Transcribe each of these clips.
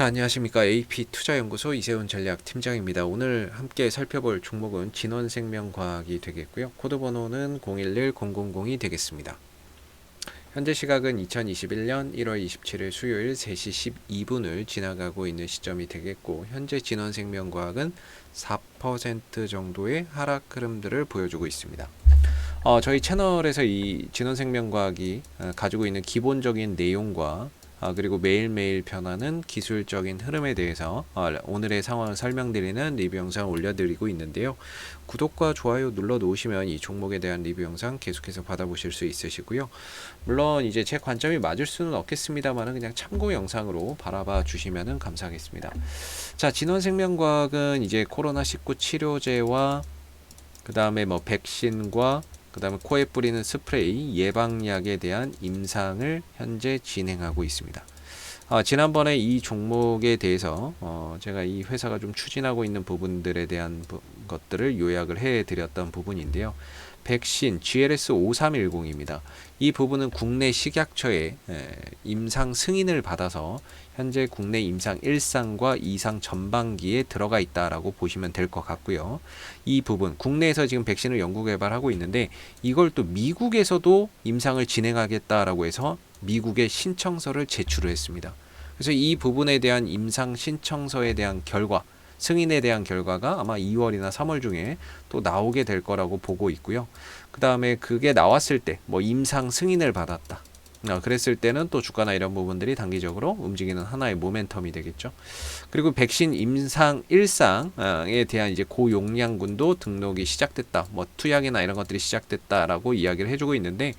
자, 안녕하십니까. AP투자연구소 이세훈 전략팀장입니다. 오늘 함께 살펴볼 종목은 진원생명과학이 되겠고요. 코드번호는 011000이 되겠습니다. 현재 시각은 2021년 1월 27일 수요일 3시 12분을 지나가고 있는 시점이 되겠고, 현재 진원생명과학은 4% 정도의 하락 흐름들을 보여주고 있습니다. 저희 채널에서 이 진원생명과학이 가지고 있는 기본적인 내용과 그리고 매일매일 변하는 기술적인 흐름에 대해서 오늘의 상황을 설명드리는 리뷰 영상을 올려드리고 있는데요. 구독과 좋아요 눌러 놓으시면 이 종목에 대한 리뷰 영상 계속해서 받아보실 수 있으시고요. 물론 이제 제 관점이 맞을 수는 없겠습니다만 그냥 참고 영상으로 바라봐 주시면 감사하겠습니다. 자, 진원생명과학은 이제 코로나19 치료제와 그 다음에 뭐 백신과 그 다음에 코에 뿌리는 스프레이 예방약에 대한 임상을 현재 진행하고 있습니다. 지난번에 이 종목에 대해서 제가 이 회사가 좀 추진하고 있는 부분들에 대한 것들을 요약을 해드렸던 부분인데요. 백신 GLS5310입니다. 이 부분은 국내 식약처의 임상 승인을 받아서 현재 국내 임상 1상과 2상 전반기에 들어가 있다라고 보시면 될 것 같고요. 이 부분 국내에서 지금 백신을 연구 개발하고 있는데 이걸 또 미국에서도 임상을 진행하겠다라고 해서 미국에 신청서를 제출을 했습니다. 그래서 이 부분에 대한 임상 신청서에 대한 결과, 승인에 대한 결과가 아마 2월이나 3월 중에 또 나오게 될 거라고 보고 있고요. 그 다음에 그게 나왔을 때 뭐 임상 승인을 받았다, 그랬을 때는 또 주가나 이런 부분들이 단기적으로 움직이는 하나의 모멘텀이 되겠죠. 그리고 백신 임상 1상에 대한 이제 고용량군도 등록이 시작됐다, 뭐 투약이나 이런 것들이 시작됐다라고 이야기를 해주고 있는데,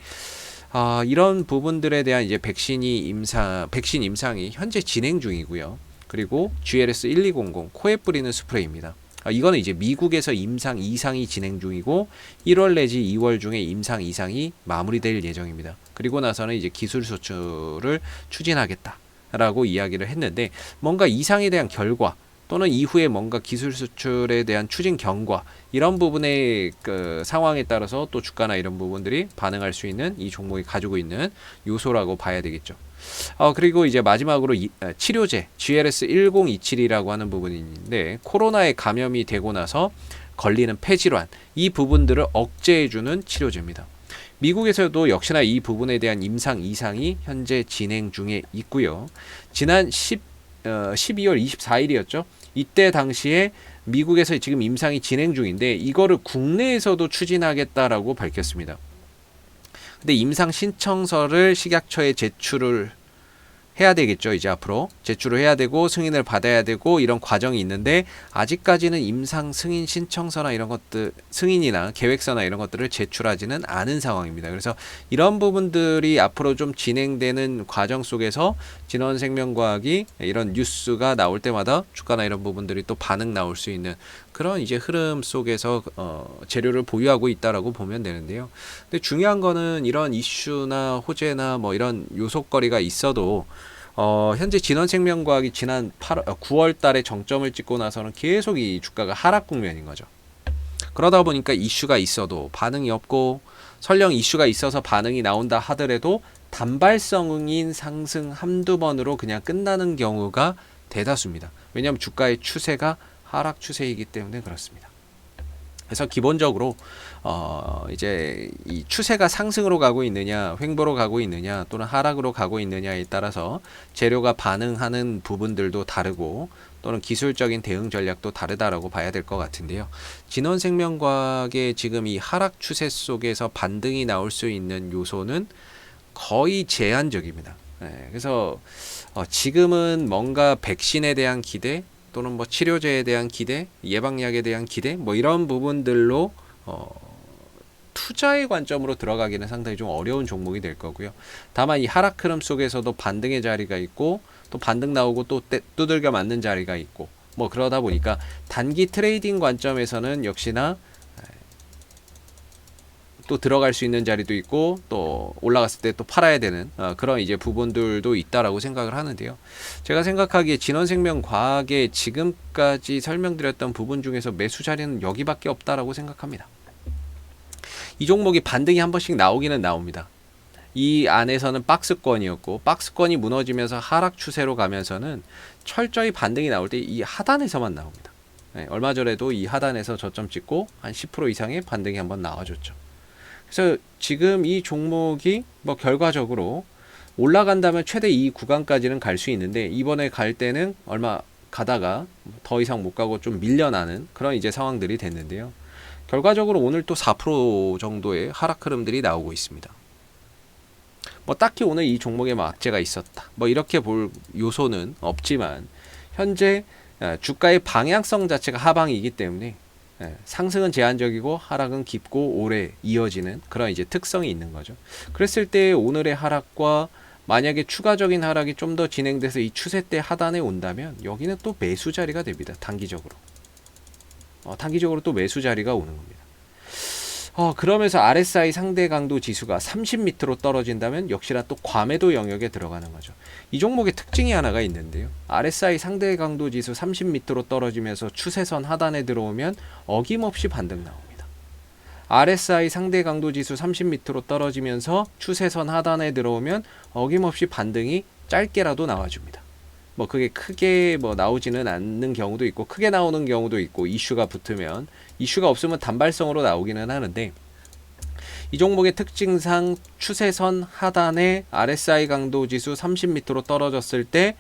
이런 부분들에 대한 이제 백신 임상이 현재 진행 중이고요. 그리고 GLS1200 코에 뿌리는 스프레이입니다. 이거는 이제 미국에서 임상 2상이 진행 중이고 1월 내지 2월 중에 임상 2상이 마무리될 예정입니다. 그리고 나서는 이제 기술 수출을 추진하겠다라고 이야기를 했는데, 뭔가 이상에 대한 결과 또는 이후에 뭔가 기술 수출에 대한 추진 경과, 이런 부분의 그 상황에 따라서 또 주가나 이런 부분들이 반응할 수 있는 이 종목이 가지고 있는 요소라고 봐야 되겠죠. 그리고 이제 마지막으로 치료제 GLS1027이라고 하는 부분이 있는데, 코로나에 감염이 되고 나서 걸리는 폐질환, 이 부분들을 억제해주는 치료제입니다. 미국에서도 역시나 이 부분에 대한 임상 2상이 현재 진행 중에 있고요. 지난 12월 24일이었죠. 이때 당시에 미국에서 지금 임상이 진행 중인데 이거를 국내에서도 추진하겠다라고 밝혔습니다. 근데 임상 신청서를 식약처에 제출을 해야 되겠죠. 이제 앞으로 제출을 해야 되고 승인을 받아야 되고 이런 과정이 있는데, 아직까지는 임상 승인 신청서나 이런 것들, 승인이나 계획서나 이런 것들을 제출하지는 않은 상황입니다. 그래서 이런 부분들이 앞으로 좀 진행되는 과정 속에서 진원생명과학이 이런 뉴스가 나올 때마다 주가나 이런 부분들이 또 반응 나올 수 있는 그런 이제 흐름 속에서 재료를 보유하고 있다라고 보면 되는데요. 근데 중요한 거는 이런 이슈나 호재나 뭐 이런 요소거리가 있어도 현재 진원생명과학이 지난 9월 달에 정점을 찍고 나서는 계속 이 주가가 하락 국면인 거죠. 그러다 보니까 이슈가 있어도 반응이 없고, 설령 이슈가 있어서 반응이 나온다 하더라도 단발성인 상승 한두 번으로 그냥 끝나는 경우가 대다수입니다. 왜냐하면 주가의 추세가 하락 추세이기 때문에 그렇습니다. 그래서 기본적으로 이제 이 추세가 상승으로 가고 있느냐, 횡보로 가고 있느냐, 또는 하락으로 가고 있느냐에 따라서 재료가 반응하는 부분들도 다르고, 또는 기술적인 대응 전략도 다르다라고 봐야 될 것 같은데요. 진원생명과학의 지금 이 하락 추세 속에서 반등이 나올 수 있는 요소는 거의 제한적입니다. 그래서 지금은 뭔가 백신에 대한 기대, 또는 뭐 치료제에 대한 기대, 예방약에 대한 기대, 뭐 이런 부분들로 투자의 관점으로 들어가기는 상당히 좀 어려운 종목이 될 거고요. 다만 이 하락 흐름 속에서도 반등의 자리가 있고, 또 반등 나오고 또 두들겨 맞는 자리가 있고, 뭐 그러다 보니까 단기 트레이딩 관점에서는 역시나 또 들어갈 수 있는 자리도 있고, 또 올라갔을 때 또 팔아야 되는 그런 이제 부분들도 있다라고 생각을 하는데요. 제가 생각하기에 진원생명과학의 지금까지 설명드렸던 부분 중에서 매수 자리는 여기밖에 없다라고 생각합니다. 이 종목이 반등이 한 번씩 나오기는 나옵니다. 이 안에서는 박스권이었고 박스권이 무너지면서 하락 추세로 가면서는 철저히 반등이 나올 때 이 하단에서만 나옵니다. 네, 얼마 전에도 이 하단에서 저점 찍고 한 10% 이상의 반등이 한번 나와줬죠. 그래서 지금 이 종목이 뭐 결과적으로 올라간다면 최대 이 구간까지는 갈 수 있는데 이번에 갈 때는 얼마 가다가 더 이상 못 가고 좀 밀려나는 그런 이제 상황들이 됐는데요. 결과적으로 오늘 또 4% 정도의 하락 흐름들이 나오고 있습니다. 뭐 딱히 오늘 이 종목에 뭐 악재가 있었다 뭐 이렇게 볼 요소는 없지만 현재 주가의 방향성 자체가 하방이기 때문에 상승은 제한적이고 하락은 깊고 오래 이어지는 그런 이제 특성이 있는 거죠. 그랬을 때 오늘의 하락과 만약에 추가적인 하락이 좀 더 진행돼서 이 추세대 하단에 온다면 여기는 또 매수 자리가 됩니다. 단기적으로 단기적으로 또 매수 자리가 오는 겁니다. 그러면서 RSI 상대 강도 지수가 30m로 떨어진다면 역시나 또 과매도 영역에 들어가는 거죠. 이 종목의 특징이 하나가 있는데요. RSI 상대 강도 지수 30m로 떨어지면서 추세선 하단에 들어오면 어김없이 반등 나옵니다. RSI 상대 강도 지수 30m로 떨어지면서 추세선 하단에 들어오면 어김없이 반등이 짧게라도 나와줍니다. 뭐 그게 크게 뭐 나오지는 않는 경우도 있고 크게 나오는 경우도 있고 이슈가 붙으면 이슈가 없으면 단발성으로 나오기는 하는데 이 종목의 특징상 추세선 하단에 RSI 강도 지수 30m로 떨어졌을 때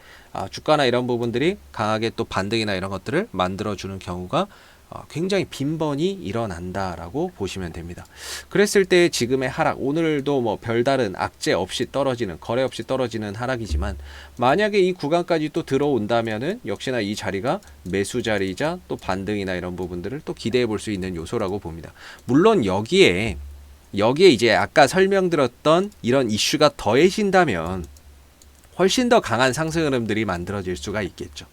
주가나 이런 부분들이 강하게 또 반등이나 이런 것들을 만들어주는 경우가 굉장히 빈번히 일어난다라고 보시면 됩니다. 그랬을 때 지금의 하락, 오늘도 뭐 별다른 악재 없이 떨어지는, 거래 없이 떨어지는 하락이지만 만약에 이 구간까지 또 들어온다면은 역시나 이 자리가 매수 자리이자 또 반등이나 이런 부분들을 또 기대해 볼 수 있는 요소라고 봅니다. 물론 여기에 이제 아까 설명드렸던 이런 이슈가 더해진다면 훨씬 더 강한 상승 흐름들이 만들어질 수가 있겠죠.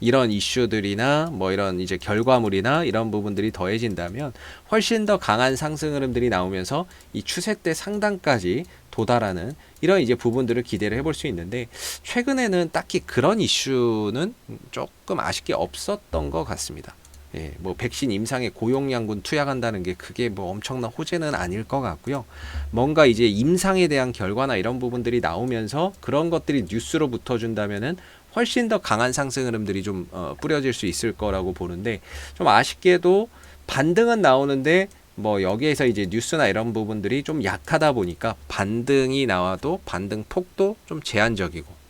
이런 이슈들이나 뭐 이런 이제 결과물이나 이런 부분들이 더해진다면 훨씬 더 강한 상승 흐름들이 나오면서 이 추세대 상단까지 도달하는 이런 이제 부분들을 기대를 해볼 수 있는데 최근에는 딱히 그런 이슈는 조금 아쉽게 없었던 것 같습니다. 예, 뭐 백신 임상에 고용량군 투약한다는 게 그게 뭐 엄청난 호재는 아닐 것 같고요. 뭔가 이제 임상에 대한 결과나 이런 부분들이 나오면서 그런 것들이 뉴스로 붙어준다면은 훨씬 더 강한 상승 흐름들이 좀 뿌려질 수 있을 거라고 보는데 좀 아쉽게도 반등은 나오는데 뭐 여기에서 이제 뉴스나 이런 부분들이 좀 약하다 보니까 반등이 나와도 반등 폭도 좀 제한적이고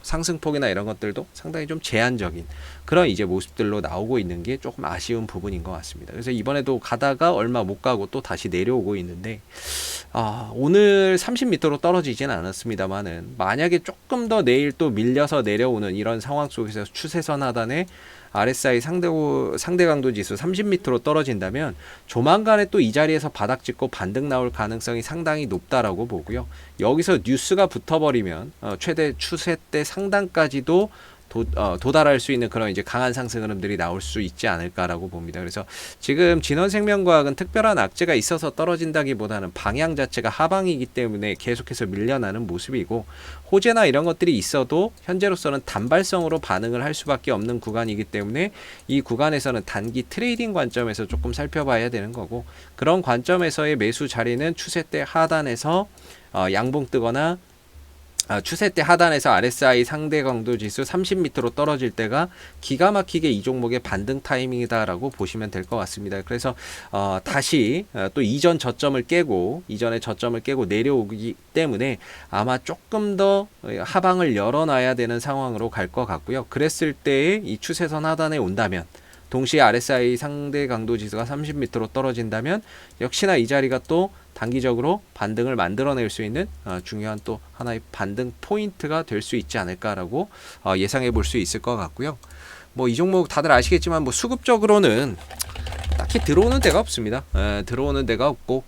상승폭이나 이런 것들도 상당히 좀 제한적인 그런 이제 모습들로 나오고 있는 게 조금 아쉬운 부분인 것 같습니다. 그래서 이번에도 가다가 얼마 못 가고 또 다시 내려오고 있는데 오늘 30m로 떨어지진 않았습니다만은 만약에 조금 더 내일 또 밀려서 내려오는 이런 상황 속에서 추세선 하단에 RSI 상대 강도 지수 30m로 떨어진다면 조만간에 또 이 자리에서 바닥 찍고 반등 나올 가능성이 상당히 높다라고 보고요. 여기서 뉴스가 붙어버리면 최대 추세대 상단까지도 도달할 수 있는 그런 이제 강한 상승 흐름들이 나올 수 있지 않을까라고 봅니다. 그래서 지금 진원생명과학은 특별한 악재가 있어서 떨어진다기보다는 방향 자체가 하방이기 때문에 계속해서 밀려나는 모습이고 호재나 이런 것들이 있어도 현재로서는 단발성으로 반응을 할 수밖에 없는 구간이기 때문에 이 구간에서는 단기 트레이딩 관점에서 조금 살펴봐야 되는 거고 그런 관점에서의 매수 자리는 추세대 하단에서 양봉 뜨거나 추세대 하단에서 RSI 상대 강도 지수 30m로 떨어질 때가 기가 막히게 이 종목의 반등 타이밍이다라고 보시면 될 것 같습니다. 그래서 다시 또 이전의 저점을 깨고 내려오기 때문에 아마 조금 더 하방을 열어놔야 되는 상황으로 갈 것 같고요. 그랬을 때에 이 추세선 하단에 온다면 동시에 RSI 상대 강도 지수가 30m로 떨어진다면 역시나 이 자리가 또 단기적으로 반등을 만들어낼 수 있는 중요한 또 하나의 반등 포인트가 될 수 있지 않을까라고 예상해 볼 수 있을 것 같고요. 뭐 이 종목 다들 아시겠지만 뭐 수급적으로는 딱히 들어오는 데가 없습니다. 들어오는 데가 없고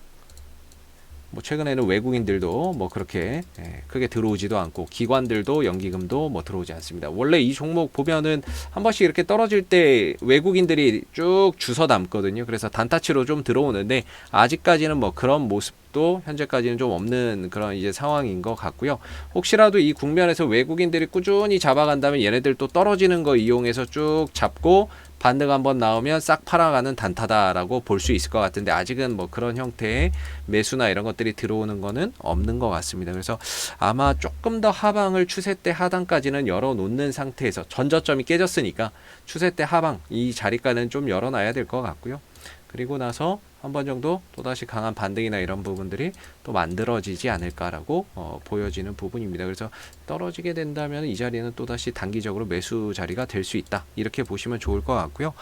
뭐 최근에는 외국인들도 뭐 그렇게 크게 들어오지도 않고 기관들도 연기금도 뭐 들어오지 않습니다. 원래 이 종목 보면은 한 번씩 이렇게 떨어질 때 외국인들이 쭉 주워 담거든요. 그래서 단타치로 좀 들어오는데 아직까지는 뭐 그런 모습 아직도 현재까지는 좀 없는 그런 이제 상황인 것 같고요. 혹시라도 이 국면에서 외국인들이 꾸준히 잡아간다면 얘네들 또 떨어지는 거 이용해서 쭉 잡고 반등 한번 나오면 싹 팔아가는 단타다라고 볼 수 있을 것 같은데, 아직은 뭐 그런 형태의 매수나 이런 것들이 들어오는 거는 없는 것 같습니다. 그래서 아마 조금 더 하방을 추세대 하단까지는 열어놓는 상태에서, 전저점이 깨졌으니까 추세대 하방 이 자리가는 좀 열어놔야 될 것 같고요. 그리고 나서 한 번 정도 또다시 강한 반등이나 이런 부분들이 또 만들어지지 않을까라고 보여지는 부분입니다. 그래서 떨어지게 된다면 이 자리는 또다시 단기적으로 매수 자리가 될 수 있다, 이렇게 보시면 좋을 것 같고요.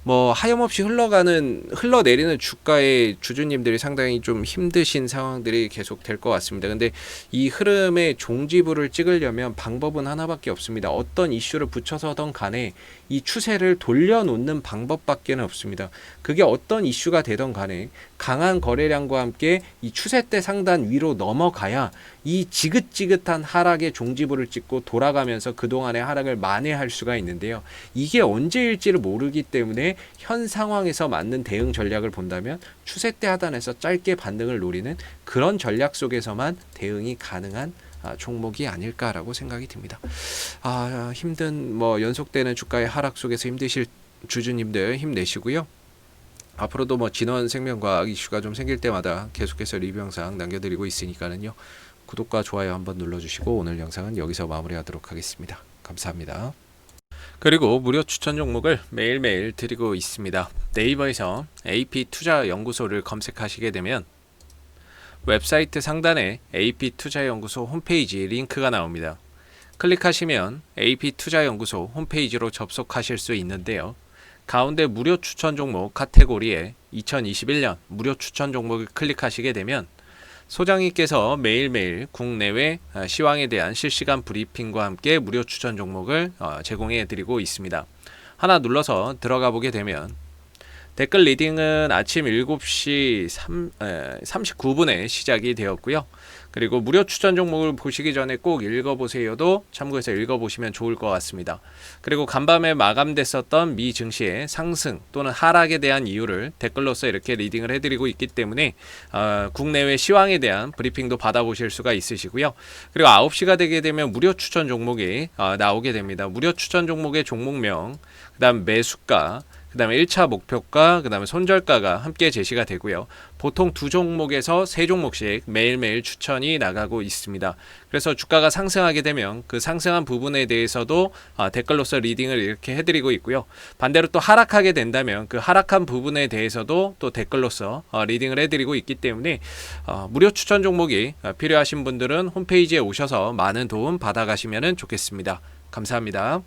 뭐 하염없이 흘러내리는 주가의 주주님들이 상당히 좀 힘드신 상황들이 계속 될 것 같습니다. 근데 이 흐름의 종지부를 찍으려면 방법은 하나밖에 없습니다. 어떤 이슈를 붙여서든 간에 이 추세를 돌려놓는 방법밖에는 없습니다. 그게 어떤 이슈가 되던 간에 강한 거래량과 함께 이 추세대 상단 위로 넘어가야 이 지긋지긋한 하락의 종지부를 찍고 돌아가면서 그동안의 하락을 만회할 수가 있는데요. 이게 언제일지를 모르기 때문에 현 상황에서 맞는 대응 전략을 본다면 추세대 하단에서 짧게 반등을 노리는 그런 전략 속에서만 대응이 가능한 종목이 아닐까라고 생각이 듭니다. 힘든 연속되는 주가의 하락 속에서 힘드실 주주님들 힘내시고요. 앞으로도 진원생명과학 이슈가 좀 생길 때마다 계속해서 리뷰 영상 남겨드리고 있으니까는요. 구독과 좋아요 한번 눌러주시고 오늘 영상은 여기서 마무리하도록 하겠습니다. 감사합니다. 그리고 무료 추천 종목을 매일매일 드리고 있습니다. 네이버에서 AP투자연구소를 검색하시게 되면 웹사이트 상단에 AP투자연구소 홈페이지 링크가 나옵니다. 클릭하시면 AP투자연구소 홈페이지로 접속하실 수 있는데요. 가운데 무료 추천 종목 카테고리에 2021년 무료 추천 종목을 클릭하시게 되면 소장님께서 매일매일 국내외 시황에 대한 실시간 브리핑과 함께 무료 추천 종목을 제공해 드리고 있습니다. 하나 눌러서 들어가 보게 되면 댓글 리딩은 아침 7시 39분에 시작이 되었고요. 그리고 무료 추천 종목을 보시기 전에 꼭 읽어보세요도 참고해서 읽어보시면 좋을 것 같습니다. 그리고 간밤에 마감됐었던 미 증시의 상승 또는 하락에 대한 이유를 댓글로서 이렇게 리딩을 해드리고 있기 때문에 국내외 시황에 대한 브리핑도 받아보실 수가 있으시고요. 그리고 9시가 되게 되면 무료 추천 종목이 나오게 됩니다. 무료 추천 종목의 종목명, 그 다음 매수가, 그 다음에 1차 목표가, 그 다음에 손절가가 함께 제시가 되고요. 보통 2종목에서 3종목씩 매일매일 추천이 나가고 있습니다. 그래서 주가가 상승하게 되면 그 상승한 부분에 대해서도 댓글로서 리딩을 이렇게 해드리고 있고요. 반대로 또 하락하게 된다면 그 하락한 부분에 대해서도 또 댓글로서 리딩을 해드리고 있기 때문에 무료 추천 종목이 필요하신 분들은 홈페이지에 오셔서 많은 도움 받아가시면 좋겠습니다. 감사합니다.